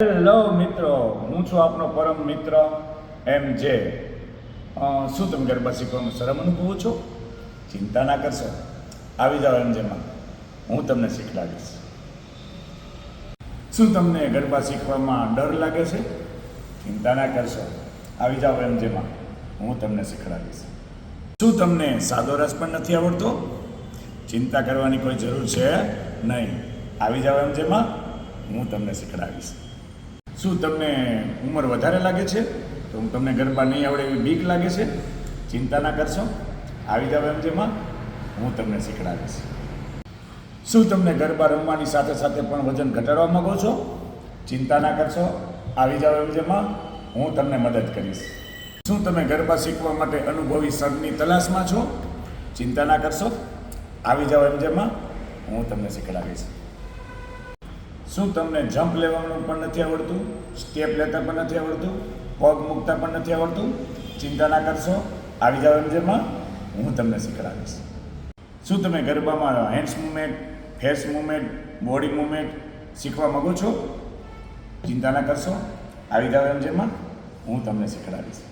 Hello મિત્રો, હું છું આપનો પરમ મિત્ર એમ જે. શું તમે ગરબા શીખવામાં શરમ અનુભવો છો? ચિંતા ના કરશો, આવી જાઓ એમ જેમાં હું તમને શીખડાવીશ. શું તમને ગરબા શીખવામાં ડર લાગે છે? ચિંતા ના કરશો, આવી જાઓ એમ જેમાં હું તમને શીખડાવીશ. શું તમને સાદો રસ પણ નથી આવડતો? ચિંતા કરવાની કોઈ જરૂર છે નહીં, આવી જાઓ એમ જેમાં હું તમને શીખડાવીશ. શું તમને ઉંમર વધારે લાગે છે તો હું તમને ગરબા નહીં આવડે એવી બીક લાગે છે? ચિંતા ના કરશો, આવી જાવ એમ જેમાં હું તમને શીખડાવીશ. શું તમને ગરબા રમવાની સાથે સાથે પણ વજન ઘટાડવા માંગો છો? ચિંતા ના કરશો, આવી જાવ એમ જેમાં હું તમને મદદ કરીશ. શું તમે ગરબા શીખવા માટે અનુભવી સરની તલાશમાં છો? ચિંતા ના કરશો, આવી જાવ એમ જેમાં હું તમને શીખડાવીશ. શું તમને જમ્પ લેવાનું પણ નથી આવડતું? સ્ટેપ લેતા પણ નથી આવડતું? પગ મૂકતા પણ નથી આવડતું? ચિંતા ના કરશો, આવી જાવ એમ જેમાં હું તમને શીખડાવીશ. શું તમે ગરબામાં hands movement, face movement, body movement શીખવા માંગો છો? ચિંતા ના કરશો, આવી જાવ એમ જેમાં હું તમને શીખડાવીશ.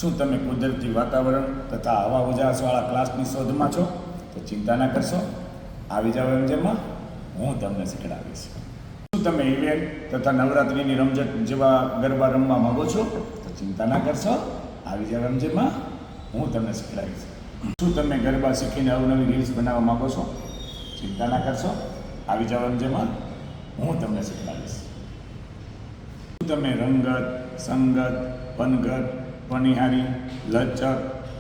શું તમે કુદરતી વાતાવરણ તથા હવા ઉજાસવાળા ક્લાસની શોધમાં છો? તો ચિંતા ના કરશો, આવી જાવ એમ જેમાં હું તમને શીખડાવીશ. શું તમે ઇવેન્ટ તથા નવરાત્રિની રમઝટ જેવા ગરબા રમવા માંગો છો? તો ચિંતા ના કરશો, આવી જાવ એમ જેમાં હું તમને શીખડાવીશ. શું તમે ગરબા શીખીને અવનવી રીલ્સ બનાવવા માંગો છો? ચિંતા ના કરશો, આવી જાવ એમ જેમાં હું તમને શીખડાવીશ. શું તમે રંગત, સંગત, પનગત, પનિહારી, લચક,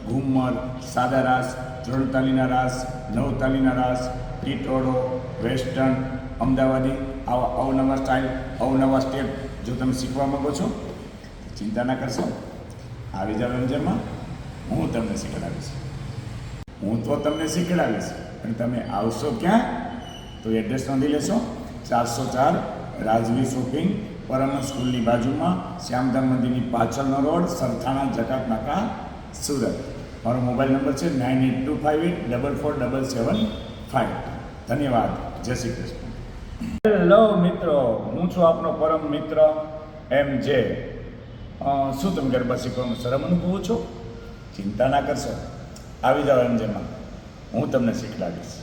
ઘુમ્મર, સાદા રાસ, ત્રણતાલીના રાસ, નવતાલીના રાસ, ટીટોળો, વેસ્ટર્ન, અમદાવાદી આવા અવનવા સ્ટાઇલ, અવનવા સ્ટેપ જો તમે શીખવા માંગો છો તો ચિંતા ના કરશો, આવી જાવ એમ જેમાં હું તમને શીખડાવીશ. હું તો તમને શીખડાવીશ પણ તમે આવશો ક્યાં? તો એડ્રેસ નોંધી લેશો. 404 રાજવી શોપિંગ, પરમ સ્કૂલની બાજુમાં, શ્યામધામ મંદિરની પાછળનો રોડ, સરથાણા જકાત નાકા, સુરત. મારો મોબાઈલ નંબર છે 9825844775. ધન્યવાદ. જય શ્રી કૃષ્ણ. હેલો મિત્રો, હું છું આપનો પરમ મિત્ર એમ જે. શું તમે ગરબા શીખવામાં શરમ અનુભવો છો? ચિંતા ના કરશો, આવી જાઓ એમ જેમાં હું તમને શીખડાવીશ.